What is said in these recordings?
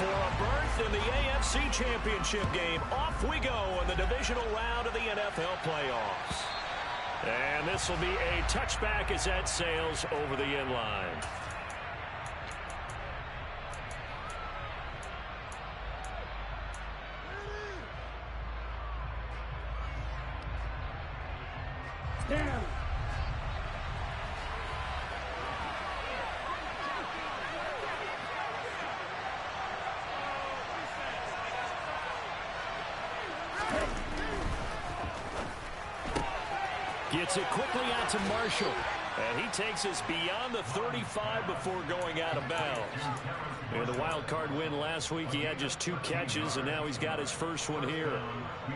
For a berth in the AFC Championship game, off we go in the divisional round of the NFL playoffs. And this will be a touchback as that sails over the end line. Down. Gets it quickly out to Marshall. And he takes us beyond the 35 before going out of bounds. And the wild card win last week, he had just 2 catches, and now he's got his first one here.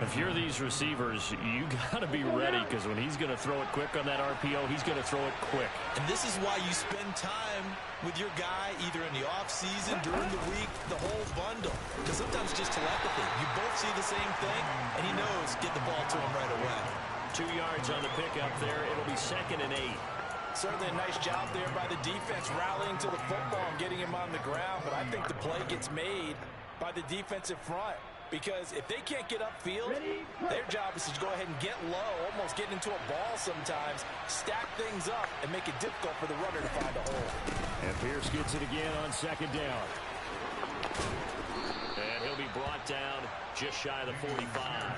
If you're these receivers, you got to be ready, because when he's going to throw it quick on that RPO, he's going to throw it quick. And this is why you spend time with your guy, either in the offseason, during the week, the whole bundle. Because sometimes it's just telepathy. You both see the same thing, and he knows get the ball to him right away. 2 yards on the pickup there. It'll be 2nd and 8. Certainly a nice job there by the defense rallying to the football and getting him on the ground. But I think the play gets made by the defensive front. Because if they can't get upfield, their job is to go ahead and get low, almost get into a ball sometimes, stack things up, and make it difficult for the runner to find a hole. And Pierce gets it again on 2nd down. And he'll be brought down just shy of the 45.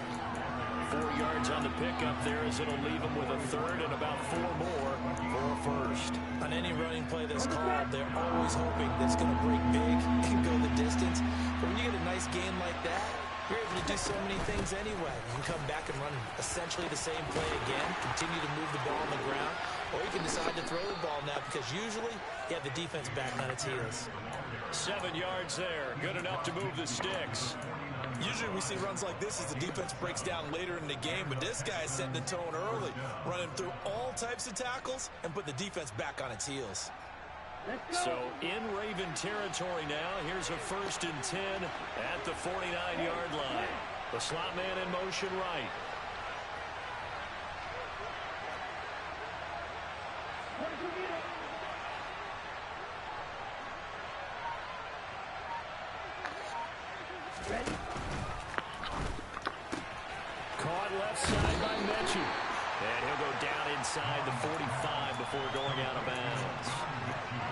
4 yards on the pickup there, as it'll leave him with a 3rd and about 4 more for a first. On any running play that's called, they're always hoping that it's going to break big and go the distance. But when you get a nice game like that, you're able to do so many things anyway. You can come back and run essentially the same play again, continue to move the ball on the ground, or you can decide to throw the ball now because usually you have the defense back on its heels. 7 yards there, good enough to move the sticks. Usually we see runs like this as the defense breaks down later in the game, but this guy is setting the tone early, running through all types of tackles and put the defense back on its heels. So in Raven territory now, here's a 1st and 10 at the 49-yard line. The slot man in motion right. Caught left side by Mechie. And he'll go down inside the 45 before going out of bounds.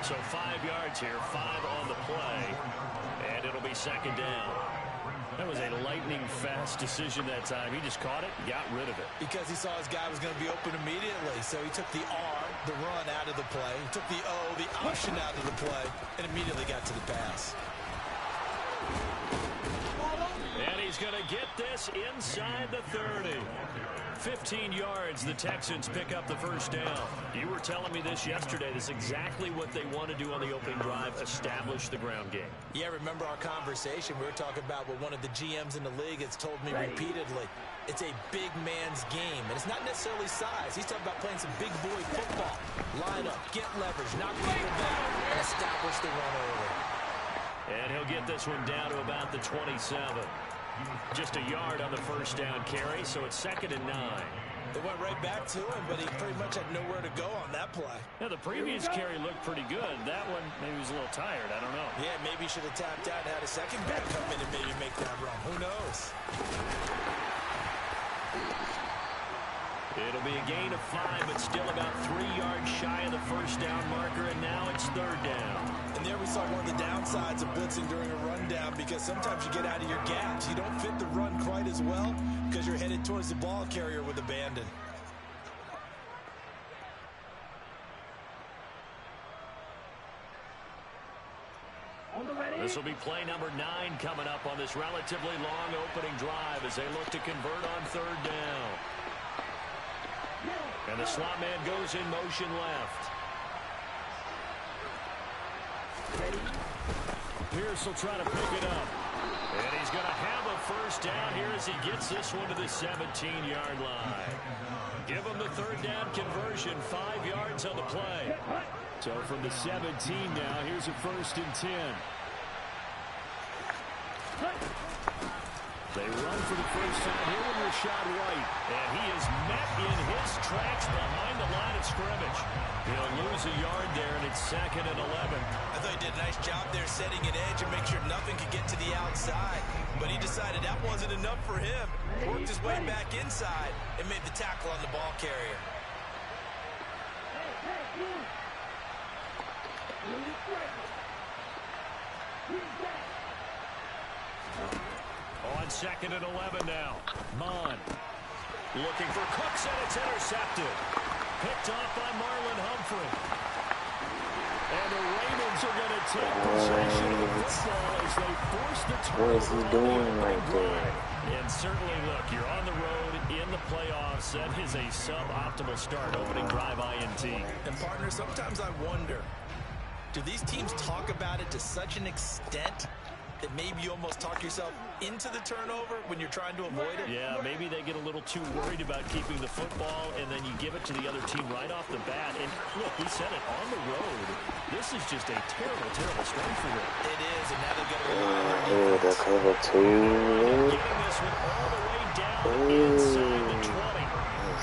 So 5 yards here, 5 on the play. And it'll be 2nd down. That was a lightning-fast decision that time. He just caught it, got rid of it. Because he saw his guy was going to be open immediately. So he took the R, the run, out of the play. He took the O, the option out of the play, and immediately got to the pass. And he's going to get this inside the 30. 15 yards, the Texans pick up the 1st down. You were telling me this yesterday. This is exactly what they want to do on the opening drive, establish the ground game. Yeah, remember our conversation? We were talking about what one of the GMs in the league has told me repeatedly. It's a big man's game, and it's not necessarily size. He's talking about playing some big boy football. Line up, get leverage, knock people down, and establish the run early. And he'll get this one down to about the 27. Just a yard on the 1st down carry, so it's 2nd and 9. They went right back to him, but he pretty much had nowhere to go on that play. Now, the previous carry looked pretty good. That one, maybe he was a little tired. I don't know. Yeah, maybe he should have tapped out and had a second back come in and maybe make that run. Who knows? It'll be a gain of 5, but still about 3 yards shy of the 1st down marker, and now it's 3rd down. And there we saw one of the downsides of blitzing during a rundown, because sometimes you get out of your gaps. You don't fit the run quite as well because you're headed towards the ball carrier with abandon. This will be play number 9 coming up on this relatively long opening drive as they look to convert on 3rd down. And the slot man goes in motion left. Pierce will try to pick it up. And he's going to have a 1st down here as he gets this one to the 17-yard line. Give him the 3rd down conversion, 5 yards on the play. So from the 17 now, here's a 1st and 10. They run for the first time here with Rashad White. And he is met in his tracks behind the line of scrimmage. He'll lose a yard there, and it's 2nd and 11. I thought he did a nice job there setting an edge and make sure nothing could get to the outside. But he decided that wasn't enough for him. Worked his way back inside and made the tackle on the ball carrier. On 2nd and 11 now. Mon looking for Cooks, and it's intercepted. Picked off by Marlon Humphrey. And the Ravens are going to take possession of the football as they force the turnover. What is he doing right there? And certainly, look, you're on the road in the playoffs. That is a suboptimal start. Opening drive INT. And partner, sometimes I wonder, do these teams talk about it to such an extent that maybe you almost talk yourself into the turnover when you're trying to avoid it? Yeah, maybe they get a little too worried about keeping the football, and then you give it to the other team right off the bat. And look, we said it, on the road, this is just a terrible, terrible start for them. It is, and now they've got to rely on their The defense. cover 2. Getting this one all the way down inside the 20.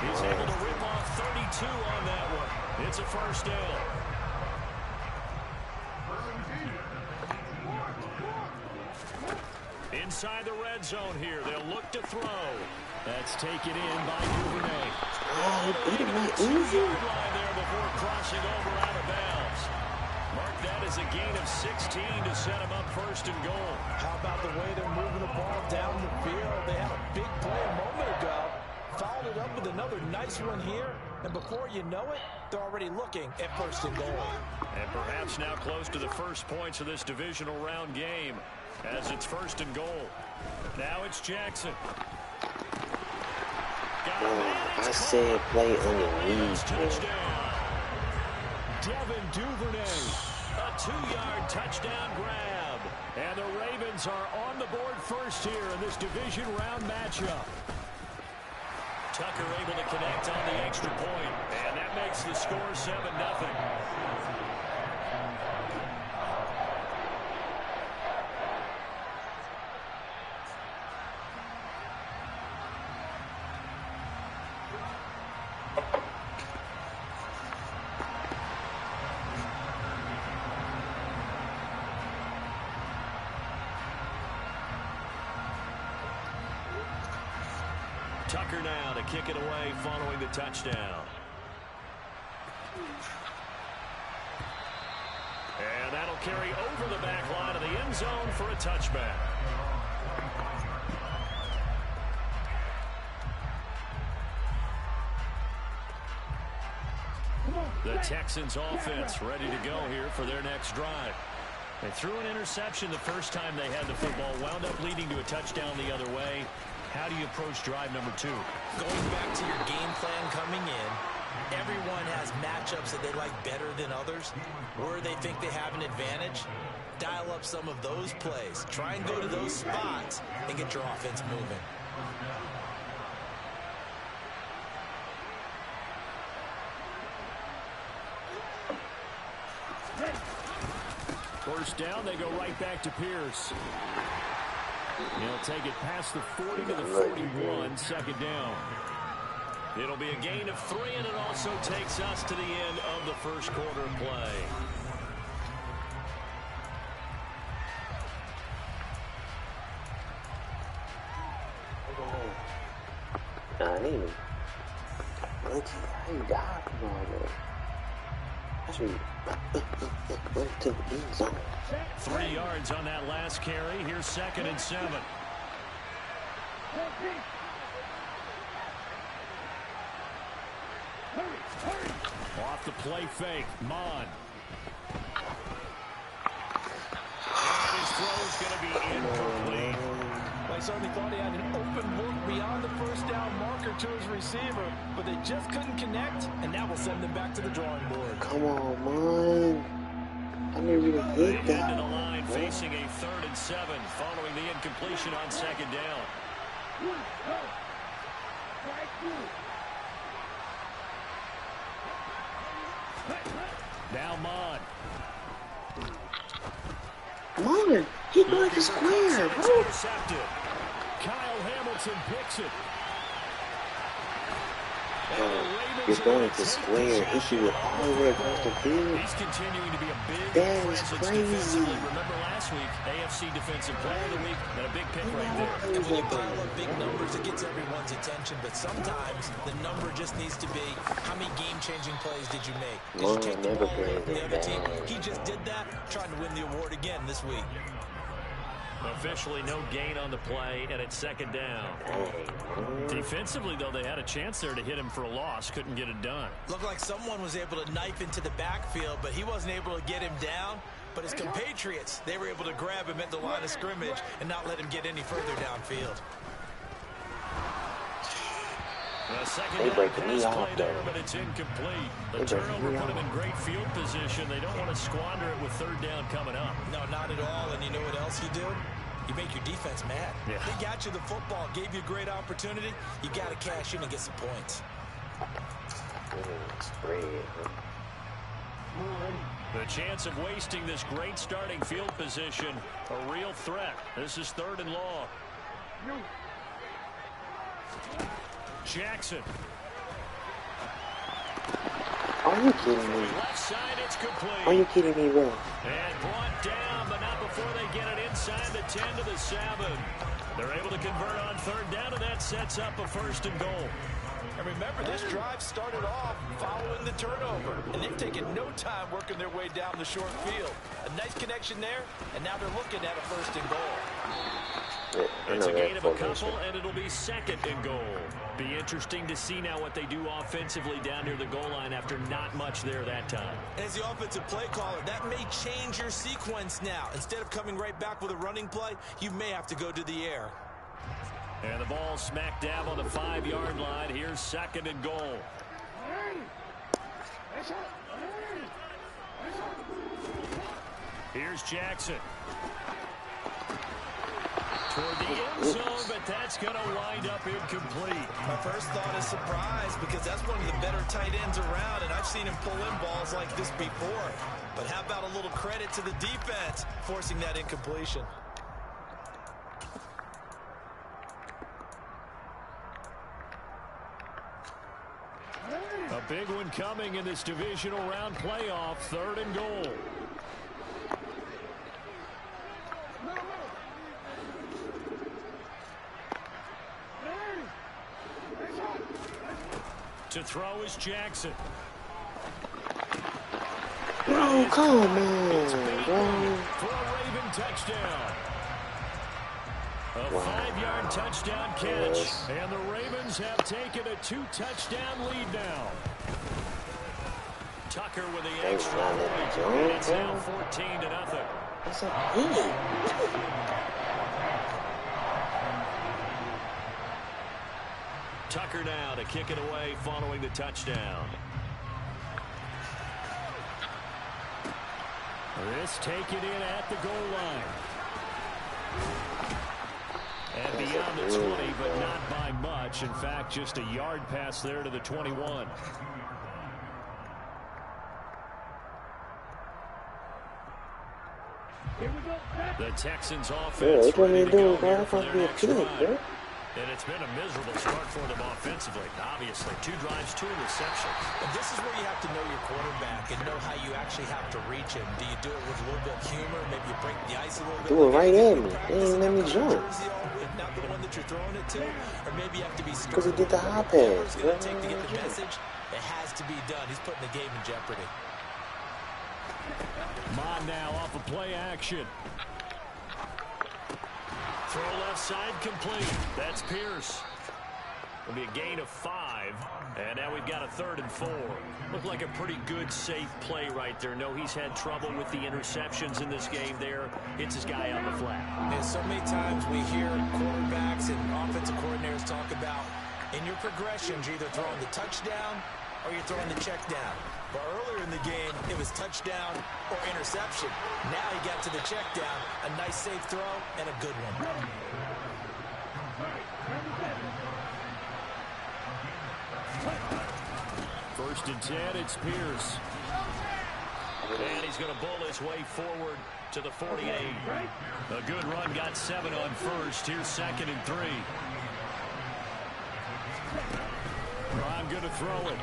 He's able to rip off 32 on that one. It's a first down. Inside the red zone here. They'll look to throw. That's taken in by Duvernay. Oh, he beat him that easy. Line there before crossing over out of bounds. Mark that as a gain of 16 to set him up 1st and goal. How about the way they're moving the ball down the field? They had a big play a moment ago. Followed it up with another nice one here. And before you know it, they're already looking at 1st and goal. And perhaps now close to the first points of this divisional round game as it's 1st and goal. Now it's Jackson. I said play underneath. Touchdown. Devin Duvernay. A 2-yard touchdown grab. And the Ravens are on the board first here in this division round matchup. Tucker able to connect on the extra point. And that makes the score 7-0. Tucker now to kick it away following the touchdown. And that'll carry over the back line of the end zone for a touchback. The Texans offense ready to go here for their next drive. They threw an interception the first time they had the football, wound up leading to a touchdown the other way. How do you approach drive number 2? Going back to your game plan coming in, everyone has matchups that they like better than others. Where they think they have an advantage, dial up some of those plays. Try and go to those spots and get your offense moving. First down, they go right back to Pierce. He'll take it past the 40 to the 41, 2nd down. It'll be a gain of 3, and it also takes us to the end of the first quarter play. Nah, he was lucky. How you died from all that? That's what went to the end zone. 3 yards on that last carry. Here's 2nd and 7. Off the play fake, Mon. And his throw's going to be incomplete. They certainly thought he had an open look beyond the first down marker to his receiver, but they just couldn't connect, and that will send them back to the drawing board. Come on, man. I never even hit They that. into the line facing a 3rd and 7 following the incompletion on 2nd down. Now Mon. Come on, he like a square, bro. Intercepted. Kyle gets and picks it. You're going to square, hit you all the way across the field. He's continuing to be a big That is presence crazy. defensively. Remember last week, AFC Defensive Player of the Week, and a big pick right there. And when you pile up big numbers, it gets everyone's attention. But sometimes the number just needs to be, how many game-changing plays did you make? Did you take the ball away from the other team? He just did that, trying to win the award again this week. Officially no gain on the play, and it's second down. Defensively, though, they had a chance there to hit him for a loss. Couldn't get it done. Looked like someone was able to knife into the backfield, but he wasn't able to get him down. But his compatriots, they were able to grab him at the line of scrimmage and not let him get any further downfield. They break the knee off there, but it's incomplete. The turnover put him in great field position. They don't want to squander it with third down coming up. No, not at all. And you know what else you do? You make your defense mad. Yeah. They got you the football, gave you a great opportunity. You got to cash in and get some points. The chance of wasting this great starting field position, a real threat. This is third and long. Jackson. Are you kidding me? Left side, it's complete. Are you kidding me, bro? And brought down, but not before they get it inside the 10 to the 7. They're able to convert on third down, and that sets up a first and goal. And remember, this drive started off following the turnover, and they've taken no time working their way down the short field. A nice connection there, and now they're looking at a first and goal. Yeah, It's a gain of a couple, and it'll be second and goal. Be interesting to see now what they do offensively down near the goal line after not much there that time. As the offensive play caller, that may change your sequence now. Instead of coming right back with a running play, you may have to go to the air. And the ball smack dab on the 5-yard line. Here's second and goal. Here's Jackson. Toward the end zone, but that's going to wind up incomplete. My first thought is surprise, because that's one of the better tight ends around, and I've seen him pull in balls like this before. But how about a little credit to the defense forcing that incompletion? A big one coming in this divisional round playoff, third and goal. To throw is Jackson. Bro, come on, bro. For a Raven touchdown. A 5-yard touchdown catch. Yes. And the Ravens have taken a 2-touchdown lead now. Tucker with the extra point. And it's now 14-0. What's up? Hey. Tucker now to kick it away following the touchdown. This taken in at the goal line. And beyond the 20, but not by much. In fact, just a yard pass there to the 21. The Texans offense ready to go here for their next drive. And it's been a miserable start for them offensively. Obviously, 2 drives, 2 interceptions. And this is where you have to know your quarterback and know how you actually have to reach him. Do you do it with a little bit of humor? Maybe you break the ice a little bit. Do it right at me. They ain't let me jump. Not the one that you're throwing it to. Or maybe you have to be Because he did the high pass. Whatever's going to take to get the message, it has to be done. He's putting the game in jeopardy. Mon now off of play action. Throw left side complete. That's Pierce. It'll be a gain of 5. And now we've got a 3rd and 4. Looked like a pretty good, safe play right there. No, he's had trouble with the interceptions in this game there. Hits his guy on the flat. And so many times we hear quarterbacks and offensive coordinators talk about in your progressions, you're either throwing the touchdown or you're throwing the check down. But earlier in the game, it was touchdown or interception. Now he got to the check down, a nice safe throw, and a good one. First and 10, it's Pierce. And he's going to bull his way forward to the 48. A good run, got 7 on first. Here's 2nd and 3. going to throw it.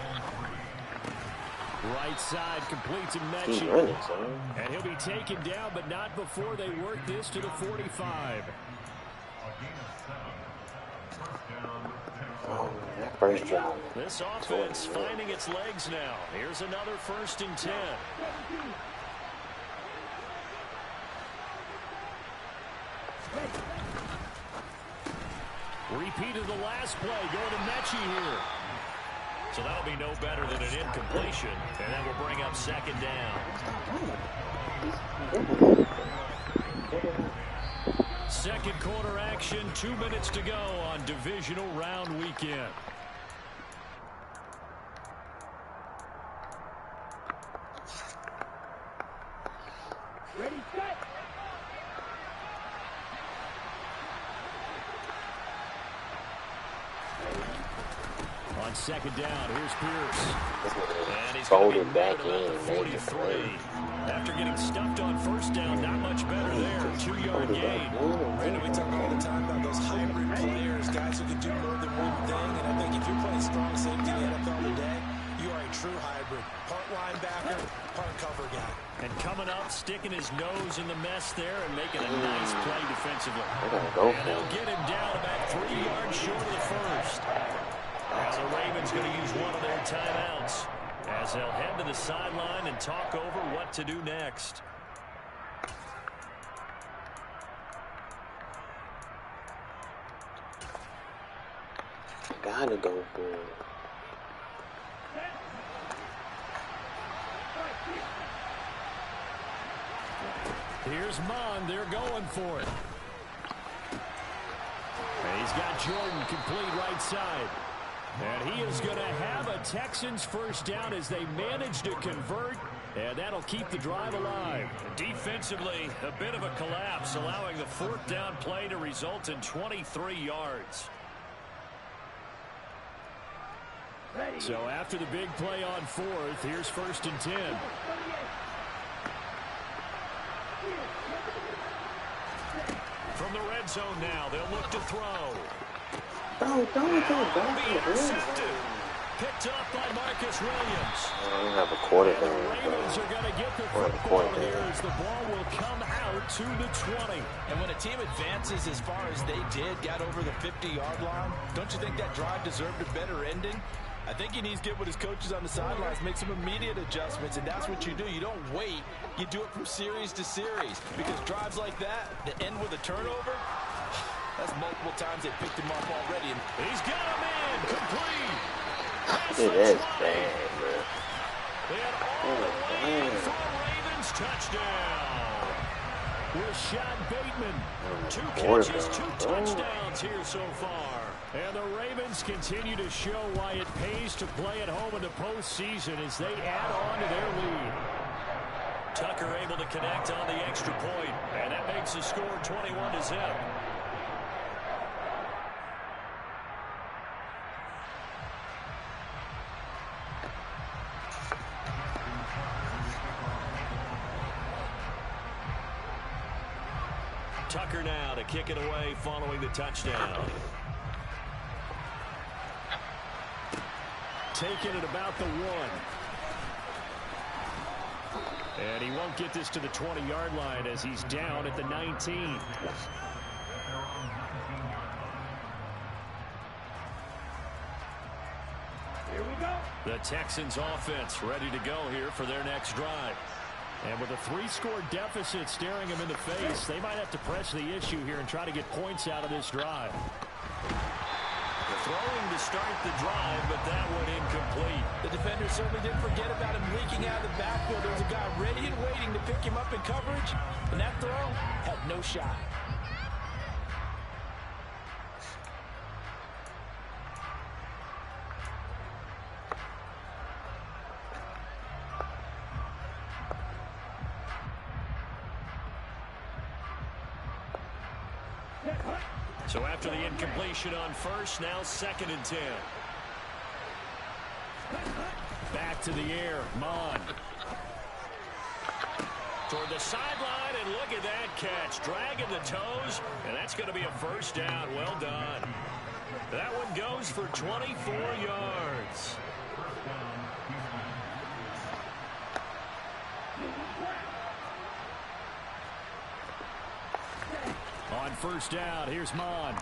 Right side completes and He's Mechie. running, son. And he'll be taken down, but not before they work this to the 45. Oh, that first drive. This offense finding its legs now. Here's another 1st and 10. Repeat of the last play, going to Mechie here. So that'll be no better than an incompletion, and that will bring up 2nd down. 2nd quarter action, 2 minutes to go on divisional round weekend. Ready, set. On 2nd down, here's Pierce. And he's Folded going back to be in. at the 43. After getting stuffed on 1st down, not much better there. 2-yard gain. Brandon, we talk all the time about those hybrid players, guys who can do more than one thing. And I think if you're playing strong safety in the NFL today, you are a true hybrid. Part linebacker, part cover guy. And coming up, sticking his nose in the mess there and making a nice play defensively. Go And they'll get him down about 3 yards short of the 1st. Now the Ravens going to use one of their timeouts as they'll head to the sideline and talk over what to do next. Gotta go for it. Here's Mon. They're going for it. And he's got Jordan complete right side. And he is going to have a Texans 1st down as they manage to convert. And that'll keep the drive alive. Defensively, a bit of a collapse, allowing the 4th down play to result in 23 yards. So after the big play on 4th, here's 1st and 10. From the red zone now, they'll look to throw. Don't Be intercepted. Picked up by Marcus Williams. I don't have a quarterback. And the Ravens are going to get the football here as the ball will come out to the 20. And when a team advances as far as they did, got over the 50-yard line, don't you think that drive deserved a better ending? I think he needs to get with his coaches on the sidelines, make some immediate adjustments, and that's what you do. You don't wait. You do it from series to series, because drives like that end with a turnover, that's multiple times they picked him off already. And he's got him in, complete. Dude, that's bad, bro. And all the way in for a Ravens touchdown. Rashad Bateman, 2 catches, 2 touchdowns here so far. And the Ravens continue to show why it pays to play at home in the postseason as they add on to their lead. Tucker able to connect on the extra point, and that makes the score 21-0. Tucker now to kick it away following the touchdown. Taking it about the 1. And he won't get this to the 20-yard line as he's down at the 19. Here we go. The Texans offense ready to go here for their next drive. And with a 3-score deficit staring them in the face, they might have to press the issue here and try to get points out of this drive. Throwing to start the drive, but that one incomplete. the defender certainly didn't forget about him leaking out of the backfield. There was a guy ready and waiting to pick him up in coverage, and that throw had no shot. So after the incompletion on first, now 2nd and 10. Back to the air, Mon. Toward the sideline, and look at that catch. Dragging the toes, and that's going to be a first down. Well done. That one goes for 24 yards. On first down, here's Mon.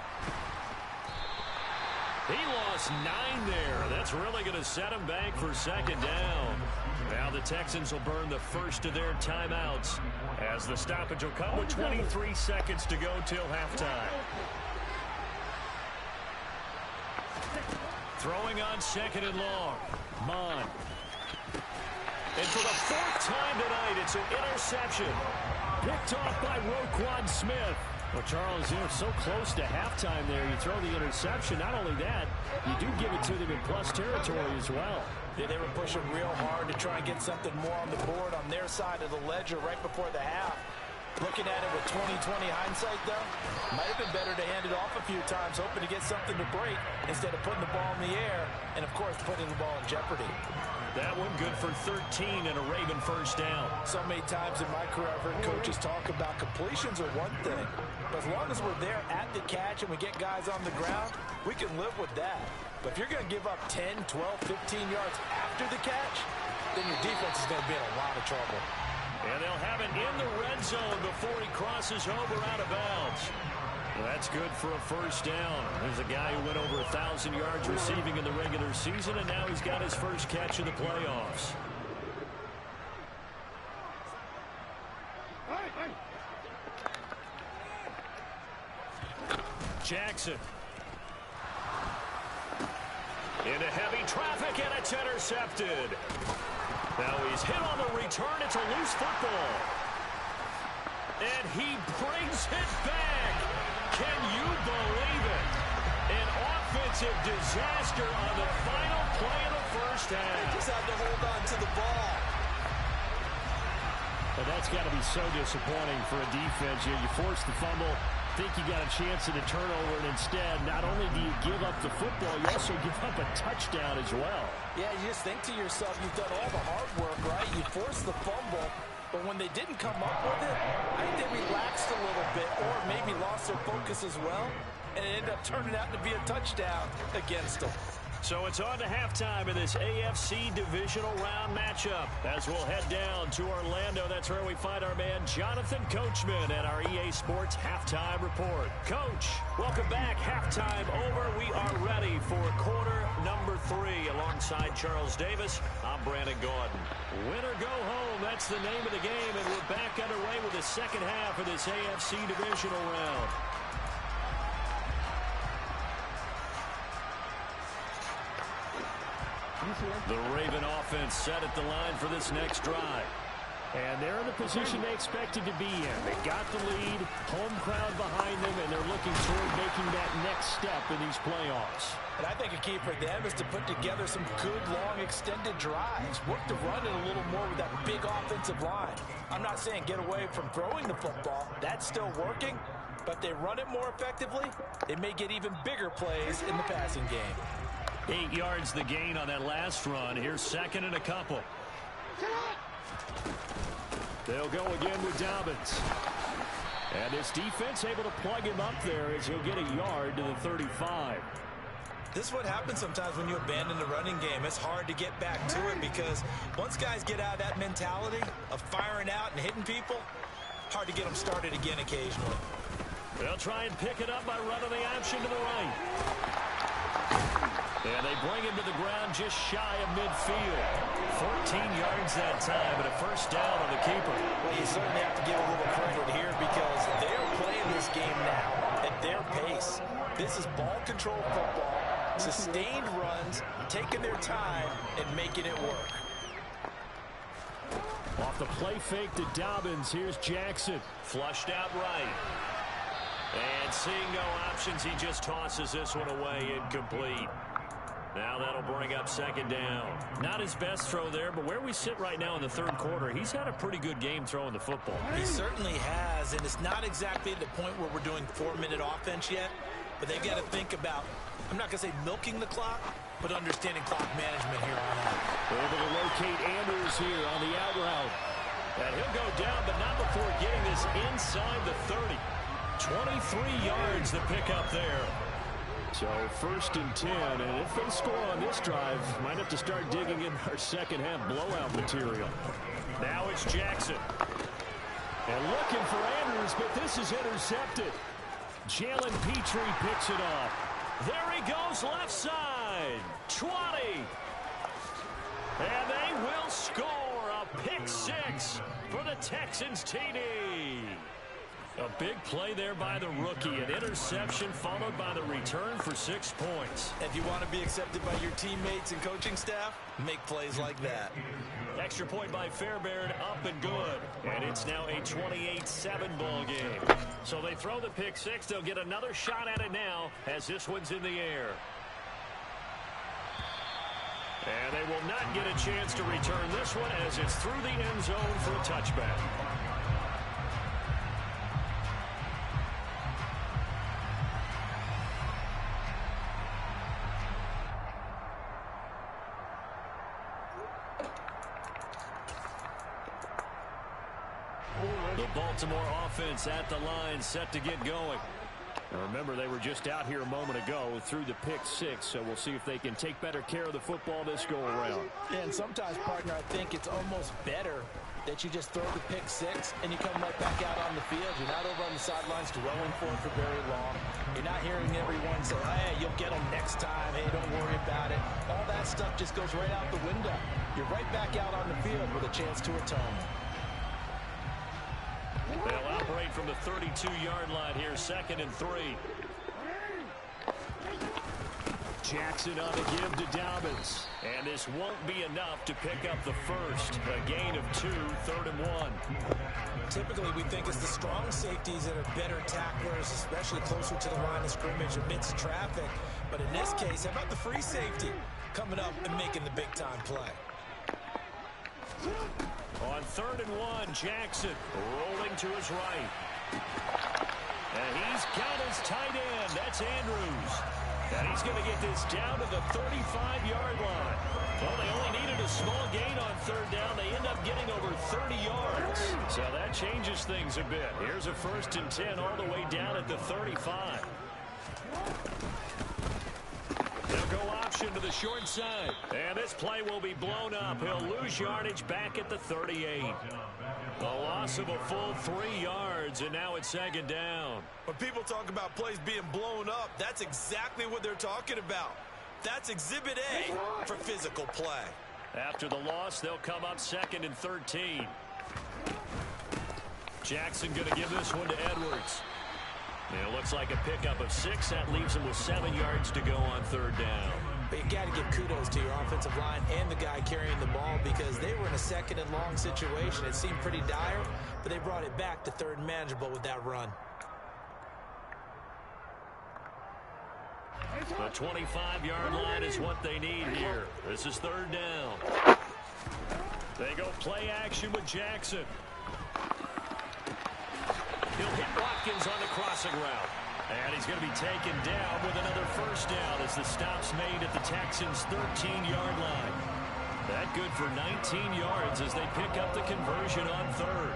He lost 9 there. That's really going to set him back for second down. Now the Texans will burn the first of their timeouts as the stoppage will come with 23 seconds to go till halftime. Throwing on second and long. Mon. And for the 4th time tonight, it's an interception. Picked off by Roquan Smith. Well, Charles, you're so close to halftime there. You throw the interception. Not only that, you do give it to them in plus territory as well. Yeah, they were pushing real hard to try and get something more on the board on their side of the ledger right before the half. Looking at it with 20/20 hindsight, though, might have been better to hand it off a few times, hoping to get something to break instead of putting the ball in the air and, of course, putting the ball in jeopardy. That one good for 13 and a Raven first down. So many times in my career I've heard coaches talk about completions are one thing, but as long as we're there at the catch and we get guys on the ground, we can live with that. But if you're going to give up 10, 12, 15 yards after the catch, then your defense is going to be in a lot of trouble. And they'll have it in the red zone before he crosses over out of bounds. Well, that's good for a first down. There's a guy who went over 1,000 yards receiving in the regular season, and now he's got his first catch in the playoffs. Jackson. Into heavy traffic, and it's intercepted. Now he's hit on the return. It's a loose football. And he brings it back. Can you believe it? An offensive disaster on the final play of the first half. They just had to hold on to the ball. But that's got to be so disappointing for a defense. You force the fumble, think you got a chance at a turnover, and instead, not only do you give up the football, you also give up a touchdown as well. Yeah, you just think to yourself, you've done all the hard work, right? You forced the fumble, but when they didn't come up with it, I think they relaxed a little bit or maybe lost their focus as well, and it ended up turning out to be a touchdown against them. So it's on to halftime in this AFC divisional round matchup as we'll head down to Orlando. That's where we find our man Jonathan Coachman at our EA Sports Halftime Report. Coach, welcome back. Halftime over. We are ready for quarter number 3. Alongside Charles Davis, I'm Brandon Gaudin. Win or go home, that's the name of the game, and we're back underway with the second half of this AFC divisional round. The Raven offense set at the line for this next drive. And they're in the position they expected to be in. They got the lead, home crowd behind them, and they're looking toward making that next step in these playoffs. And I think a key for them is to put together some good, long, extended drives. Work to run it a little more with that big offensive line. I'm not saying get away from throwing the football. That's still working. But if they run it more effectively, they may get even bigger plays in the passing game. 8 yards the gain on that last run. Here's second and a couple. They'll go again with Dobbins. And this defense able to plug him up there as he'll get a yard to the 35. This is what happens sometimes when you abandon the running game. It's hard to get back to it because once guys get out of that mentality of firing out and hitting people, hard to get them started again occasionally. They'll try and pick it up by running the option to the right. And they bring him to the ground just shy of midfield. 14 yards that time, but a first down on the keeper. Well, you certainly have to give a little credit here because they're playing this game now at their pace. This is ball control football, sustained runs, taking their time, and making it work. Off the play fake to Dobbins, here's Jackson. Flushed out right. And seeing no options, he just tosses this one away, incomplete. Now that'll bring up second down. Not his best throw there, but where we sit right now in the third quarter, he's had a pretty good game throwing the football. He certainly has, and it's not exactly at the point where we're doing 4-minute offense yet, but they've got to think about, I'm not going to say milking the clock, but understanding clock management here on out. Able to locate Andrews here on the out route. And he'll go down, but not before getting this inside the 30. 23 yards to pick up there. So 1st and 10, and if they score on this drive, might have to start digging in our second half blowout material. Now it's Jackson. And looking for Andrews, but this is intercepted. Jalen Petrie picks it off. There he goes, left side. 20. And they will score a pick 6 for the Texans TD. A big play there by the rookie. An interception followed by the return for 6 points. If you want to be accepted by your teammates and coaching staff, make plays like that. Extra point by Fairbairn, up and good. And it's now a 28-7 ball game. So they throw the pick 6. They'll get another shot at it now as this one's in the air. And they will not get a chance to return this one as it's through the end zone for a touchback. The Baltimore offense at the line, set to get going. Now remember, they were just out here a moment ago through the pick 6, so we'll see if they can take better care of the football this go-around. Yeah, and sometimes, partner, I think it's almost better that you just throw the pick 6 and you come right back out on the field. You're not over on the sidelines dwelling for it for very long. You're not hearing everyone say, hey, you'll get them next time. Hey, don't worry about it. All that stuff just goes right out the window. You're right back out on the field with a chance to atone. They'll operate from the 32-yard line here, 2nd and 3. Jackson on the give to Dobbins. And this won't be enough to pick up the first. A gain of 2, 3rd and 1. Typically, we think it's the strong safeties that are better tacklers, especially closer to the line of scrimmage amidst traffic. But in this case, how about the free safety coming up and making the big-time play? On 3rd and 1, Jackson rolling to his right. And he's got his tight end. That's Andrews. And he's going to get this down to the 35-yard line. Well, they only needed a small gain on 3rd down. They end up getting over 30 yards. So that changes things a bit. Here's a 1st and 10 all the way down at the 35. They'll go option to the short side. And this play will be blown up. He'll lose yardage back at the 38. A loss of a full 3 yards, and now it's 2nd down. When people talk about plays being blown up, that's exactly what they're talking about. That's Exhibit A for physical play. After the loss, they'll come up 2nd and 13. Jackson going to give this one to Edwards. It looks like a pickup of 6. That leaves him with 7 yards to go on 3rd down. But you got to give kudos to your offensive line and the guy carrying the ball because they were in a 2nd and long situation. It seemed pretty dire, but they brought it back to 3rd and manageable with that run. The 25-yard line is what they need here. This is 3rd down. They go play action with Jackson. He'll hit Watkins on the crossing route. And he's going to be taken down with another 1st down as the stop's made at the Texans' 13-yard line. That good for 19 yards as they pick up the conversion on 3rd.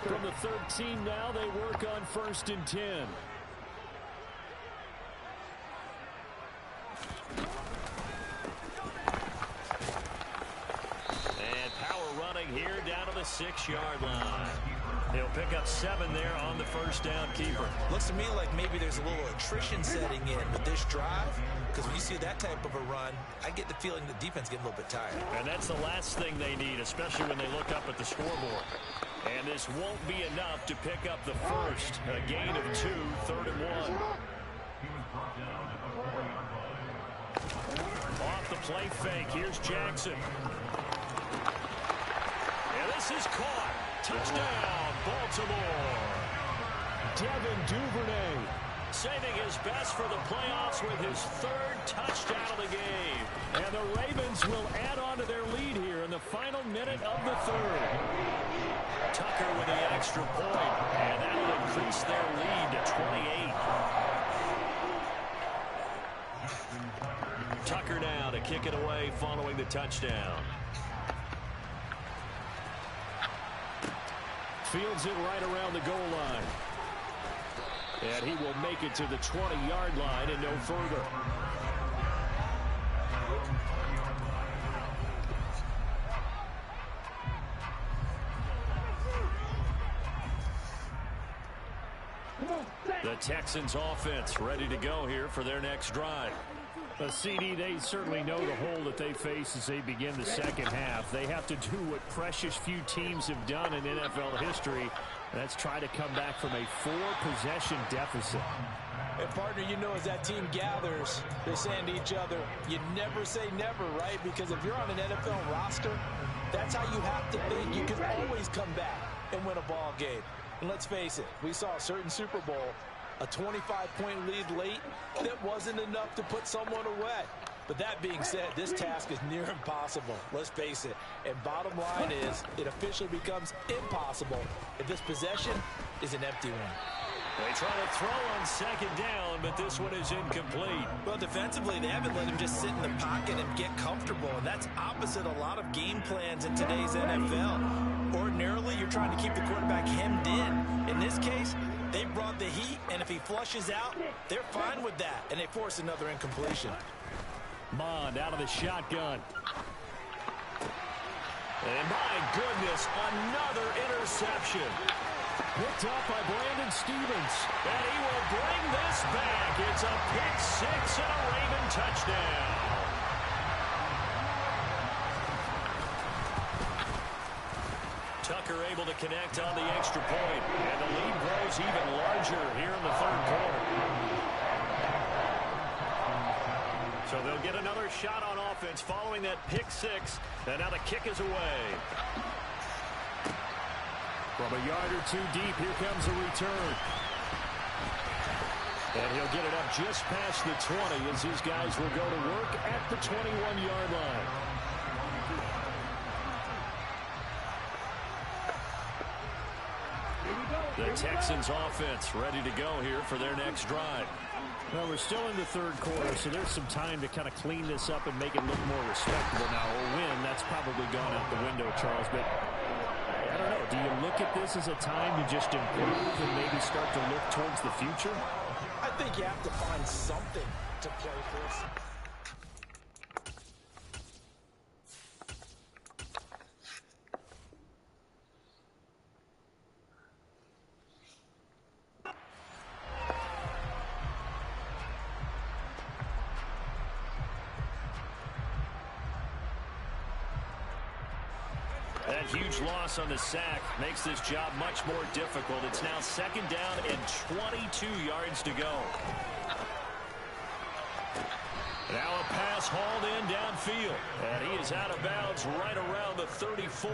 From the 13 now, they work on 1st and 10. Here down to the 6-yard line. He'll pick up 7 there on the 1st down keeper. Looks to me like maybe there's a little attrition setting in with this drive, because when you see that type of a run, I get the feeling the defense getting a little bit tired. And that's the last thing they need, especially when they look up at the scoreboard. And this won't be enough to pick up the first. A gain of 2, 3rd and 1. Off the play fake, here's Jackson. This is caught. Touchdown, Baltimore. Devin Duvernay saving his best for the playoffs with his 3rd touchdown of the game. And the Ravens will add on to their lead here in the final minute of the 3rd. Tucker with the extra point, and that will increase their lead to 28. Tucker now to kick it away following the touchdown. Fields it right around the goal line. And he will make it to the 20-yard line and no further. The Texans offense ready to go here for their next drive. CD, they certainly know the hole that they face as they begin the second half. They have to do what precious few teams have done in NFL history. That's try to come back from a 4-possession deficit. And partner, you know, as that team gathers, they're saying to each other, you never say never, right? Because if you're on an NFL roster, that's how you have to think. You can always come back and win a ball game. And let's face it, we saw a certain Super Bowl, a 25-point lead late that wasn't enough to put someone away. But that being said, this task is near impossible. Let's face it. And bottom line is, it officially becomes impossible if this possession is an empty one. They try to throw on second down, but this one is incomplete. Well, defensively, they haven't let him just sit in the pocket and get comfortable, and that's opposite a lot of game plans in today's NFL. Ordinarily, you're trying to keep the quarterback hemmed in. In this case, they brought the heat, and if he flushes out, they're fine with that, and they force another incompletion. Mond out of the shotgun. And my goodness, another interception. Picked up by Brandon Stevens. And he will bring this back. It's a pick six and a Raven touchdown. Tucker able to connect on the extra point. And the lead grows even larger here in the third quarter. So they'll get another shot on offense following that pick six. And now the kick is away. From a yard or two deep, here comes a return. And he'll get it up just past the 20 as his guys will go to work at the 21-yard line. The Texans offense ready to go here for their next drive. Well, we're still in the third quarter, so there's some time to kind of clean this up and make it look more respectable now. A win, that's probably gone out the window, Charles, but I don't know. Do you look at this as a time to just improve and maybe start to look towards the future? I think you have to find something to play for. That huge loss on the sack makes this job much more difficult. It's now second down and 22 yards to go. Now a pass hauled in downfield. And he is out of bounds right around the 34.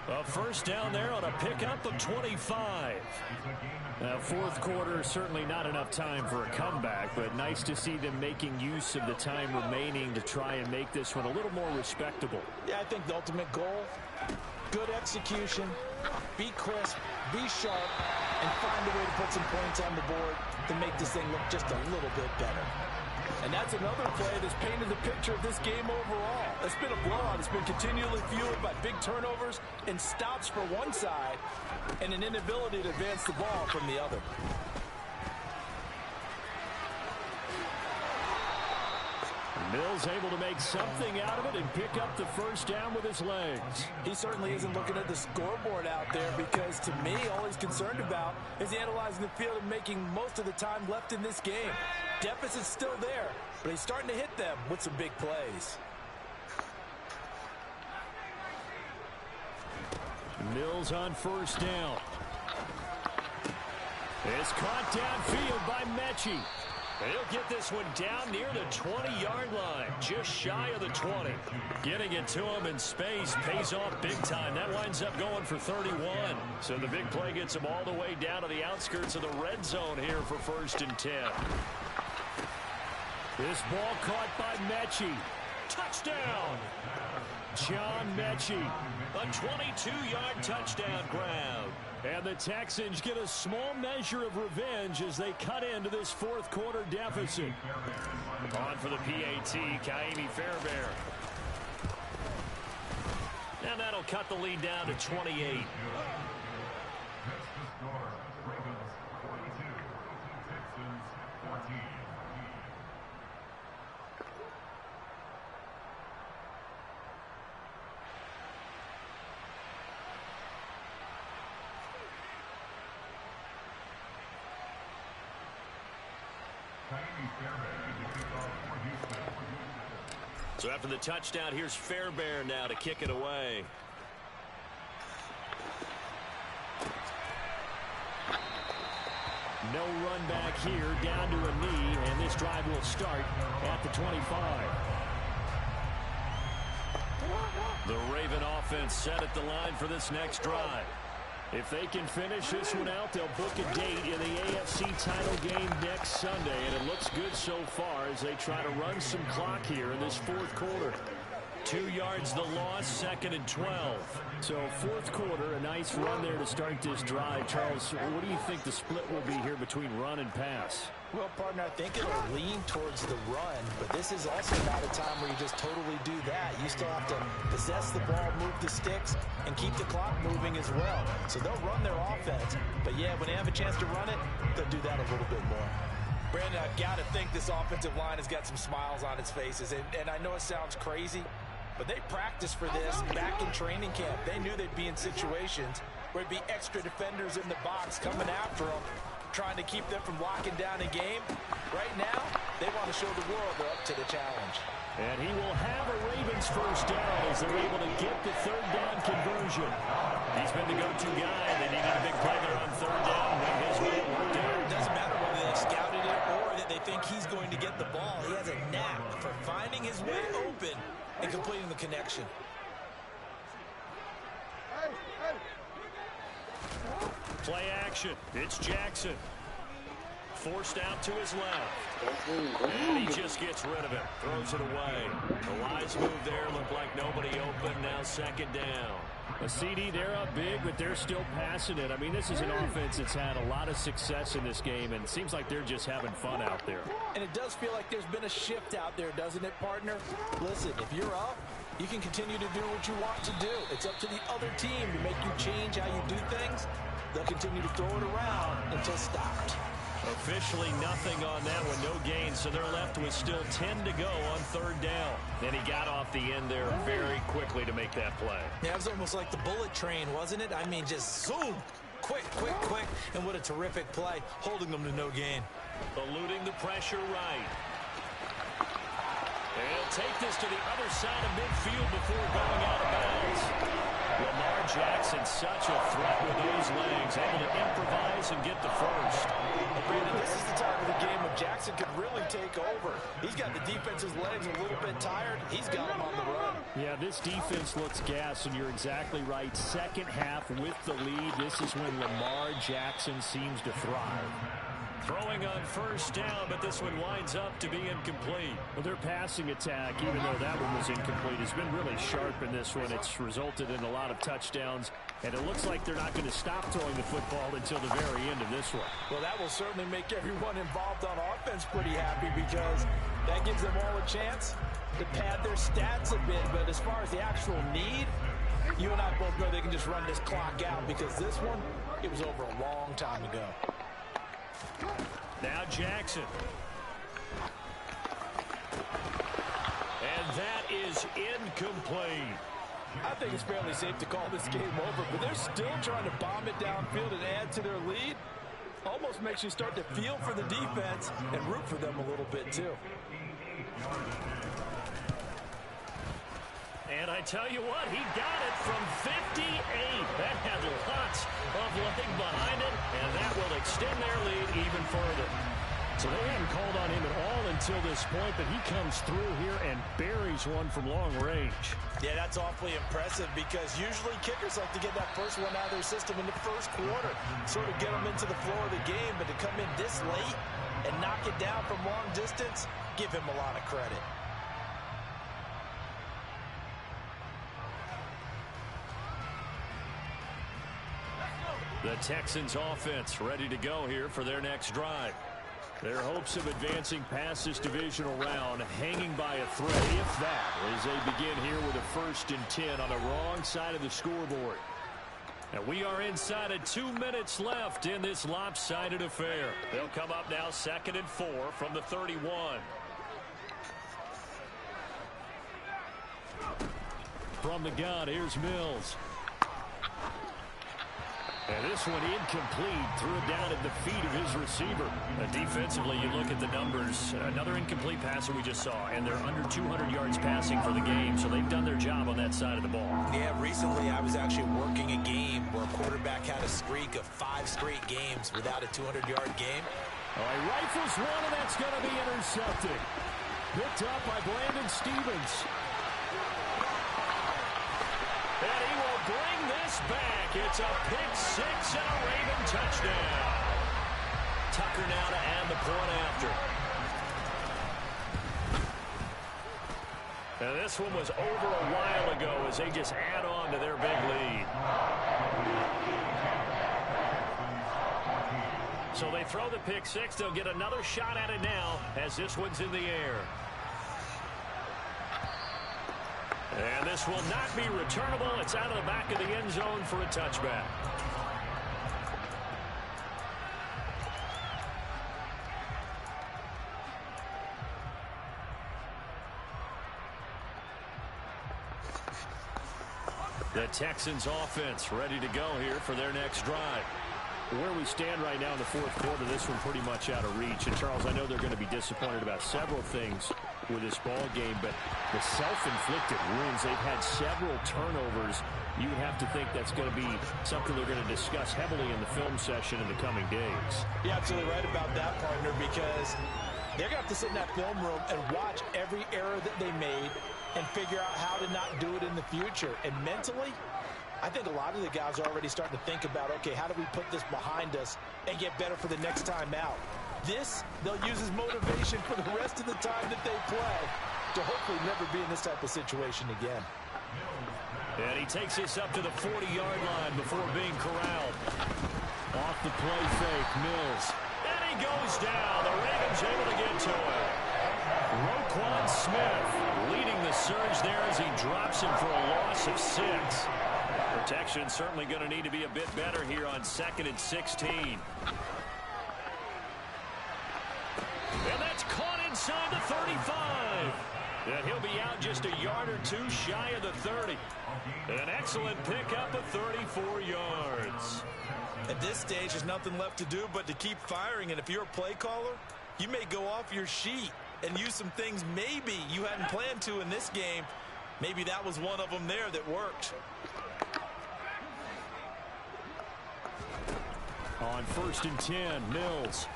A first down there on a pickup of 25. Now, fourth quarter, certainly not enough time for a comeback, but nice to see them making use of the time remaining to try and make this one a little more respectable. Yeah, I think the ultimate goal, good execution, be crisp, be sharp, and find a way to put some points on the board to make this thing look just a little bit better. And that's another play that's painted the picture of this game overall. It's been a blowout. It's been continually fueled by big turnovers and stops for one side and an inability to advance the ball from the other. Mills able to make something out of it and pick up the first down with his legs. He certainly isn't looking at the scoreboard out there because, to me, all he's concerned about is analyzing the field and making most of the time left in this game. Deficit's still there, but he's starting to hit them with some big plays. Mills on first down. It's caught downfield by Mechie. He'll get this one down near the 20-yard line, just shy of the 20. Getting it to him in space pays off big time. That winds up going for 31. So the big play gets him all the way down to the outskirts of the red zone here for 1st and 10. This ball caught by Mechie. Touchdown! John Mechie, a 22-yard touchdown grab. And the Texans get a small measure of revenge as they cut into this fourth quarter deficit. On for the PAT, Kaimi Fairbairn. And that'll cut the lead down to 28. So after the touchdown, here's Fairbairn now to kick it away. No run back here, down to a knee, and this drive will start at the 25. The Raven offense set at the line for this next drive. If they can finish this one out, they'll book a date in the AFC title game next Sunday, and it looks good so far as they try to run some clock here in this fourth quarter. 2 yards the loss, 2nd and 12. So fourth quarter, a nice run there to start this drive. Charles, what do you think the split will be here between run and pass? Well, partner, I think it'll lean towards the run, but this is also not a time where you just totally do that. You still have to possess the ball, move the sticks, and keep the clock moving as well. So they'll run their offense, but yeah, when they have a chance to run it, they'll do that a little bit more. Brandon, I've got to think this offensive line has got some smiles on its faces, and I know it sounds crazy, but they practiced for this back in training camp. They knew they'd be in situations where there'd be extra defenders in the box coming after them, trying to keep them from locking down a game. Right now, they want to show the world they're up to the challenge. And he will have a Ravens first down as they're able to get the third down conversion. He's been the go-to guy. They needed a big play there on third down. Went his way, it worked out. It doesn't matter whether they've scouted it or that they think he's going to get the ball. He has a knack for finding his way open and completing the connection. Play action. It's Jackson. Forced out to his left. And he just gets rid of it. Throws it away. The wise move there. Looked like nobody open. Now 2nd down. A CD, they're up big, but they're still passing it. I mean, this is an offense that's had a lot of success in this game, and it seems like they're just having fun out there. And it does feel like there's been a shift out there, doesn't it, partner? Listen, if you're up, you can continue to do what you want to do. It's up to the other team to make you change how you do things. They'll continue to throw it around until stopped. Officially nothing on that one, no gain, so they're left with still 10 to go on third down. Then he got off the end there very quickly to make that play. Yeah, it was almost like the bullet train, wasn't it? I mean, just zoom, quick, quick, quick, and what a terrific play, holding them to no gain. Eluding the pressure right. And he'll take this to the other side of midfield before going out of bounds. Lamar Jackson, such a threat with those legs, able to improvise and get the first. And Brandon, this is the time of the game when Jackson could really take over. He's got the defense's legs a little bit tired. He's got them on the run. Yeah, this defense looks gas, and you're exactly right. Second half with the lead, this is when Lamar Jackson seems to thrive. Throwing on first down, but this one winds up to be incomplete. Well, their passing attack, even though that one was incomplete, has been really sharp in this one. It's resulted in a lot of touchdowns, and it looks like they're not going to stop throwing the football until the very end of this one. Well, that will certainly make everyone involved on offense pretty happy because that gives them all a chance to pad their stats a bit. But as far as the actual need, you and I both know they can just run this clock out because this one, it was over a long time ago. Now Jackson. And that is incomplete. I think it's fairly safe to call this game over, but they're still trying to bomb it downfield and add to their lead. Almost makes you start to feel for the defense and root for them a little bit too. And I tell you what, he got it from 58. That had lots of leg behind it, and that will extend their lead even further. So they haven't called on him at all until this point, but he comes through here and buries one from long range. Yeah, that's awfully impressive because usually kickers like to get that first one out of their system in the first quarter, sort of get them into the flow of the game, but to come in this late and knock it down from long distance, give him a lot of credit. The Texans offense ready to go here for their next drive. Their hopes of advancing past this divisional round hanging by a thread, if that, as they begin here with a 1st and 10 on the wrong side of the scoreboard. And we are inside of 2 minutes left in this lopsided affair. They'll come up now 2nd and 4 from the 31. From the gun, here's Mills. And this one incomplete. Threw it down at the feet of his receiver. Defensively, you look at the numbers. Another incomplete pass that we just saw, and they're under 200 yards passing for the game, so they've done their job on that side of the ball. Yeah, recently I was actually working a game where a quarterback had a streak of 5 straight games without a 200-yard game. Oh, he rifles one, and that's going to be intercepted. Picked up by Brandon Stevens. And he will bring this back. It's a pick six and a Raven touchdown. Tucker now to add the point after. Now this one was over a while ago as they just add on to their big lead. So they throw the pick six. They'll get another shot at it now as this one's in the air. And this will not be returnable. It's out of the back of the end zone for a touchback. The Texans offense ready to go here for their next drive. Where we stand right now in the fourth quarter, this one pretty much out of reach. And, Charles, I know they're going to be disappointed about several things with this ball game, but the self-inflicted wounds, they've had several turnovers. You have to think that's going to be something they're going to discuss heavily in the film session in the coming days. You're absolutely right about that, partner, because they're going to have to sit in that film room and watch every error that they made and figure out how to not do it in the future. And mentally, I think a lot of the guys are already starting to think about, okay, how do we put this behind us and get better for the next time out? This, they'll use as motivation for the rest of the time that they play to hopefully never be in this type of situation again. And he takes this up to the 40-yard line before being corralled. Off the play fake, Mills. And he goes down. The Ravens able to get to him. Roquan Smith leading the surge there as he drops him for a loss of 6. Protection certainly going to need to be a bit better here on 2nd and 16. And that's caught inside the 35. And he'll be out just a yard or two shy of the 30. An excellent pickup of 34 yards. At this stage, there's nothing left to do but to keep firing. And if you're a play caller, you may go off your sheet and use some things maybe you hadn't planned to in this game. Maybe that was one of them there that worked. On 1st and 10, Mills.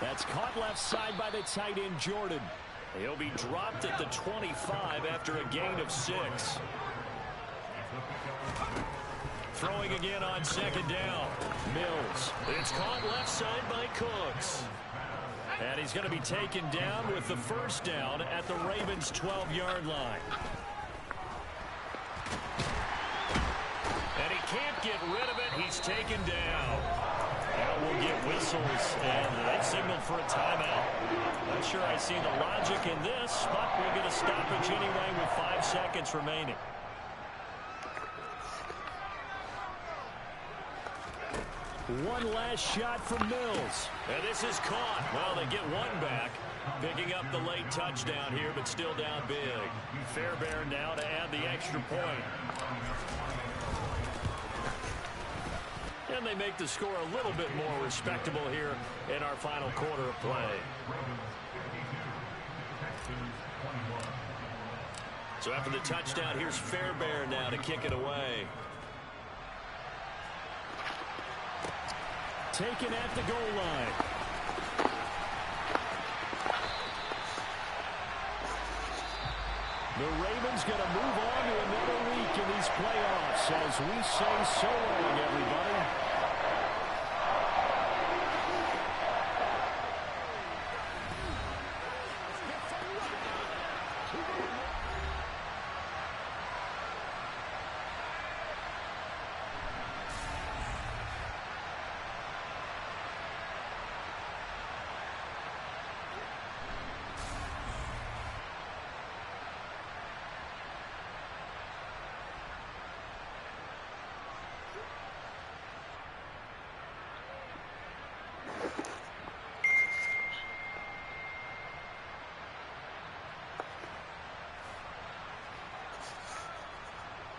That's caught left side by the tight end, Jordan. He'll be dropped at the 25 after a gain of 6. Throwing again on 2nd down. Mills. It's caught left side by Cooks. And he's going to be taken down with the 1st down at the Ravens' 12-yard line. And he can't get rid of it. He's taken down. Now we'll get whistles, and they signaled for a timeout. Not sure I see the logic in this, but we'll get a stoppage anyway with 5 seconds remaining. One last shot from Mills. And this is caught. Well, they get one back. Picking up the late touchdown here, but still down big. Fairbairn now to add the extra point. And they make the score a little bit more respectable here in our final quarter of play. So after the touchdown, here's Fairbairn now to kick it away. Taken at the goal line. The Ravens going to move on to another week in these playoffs as we say so long, everybody.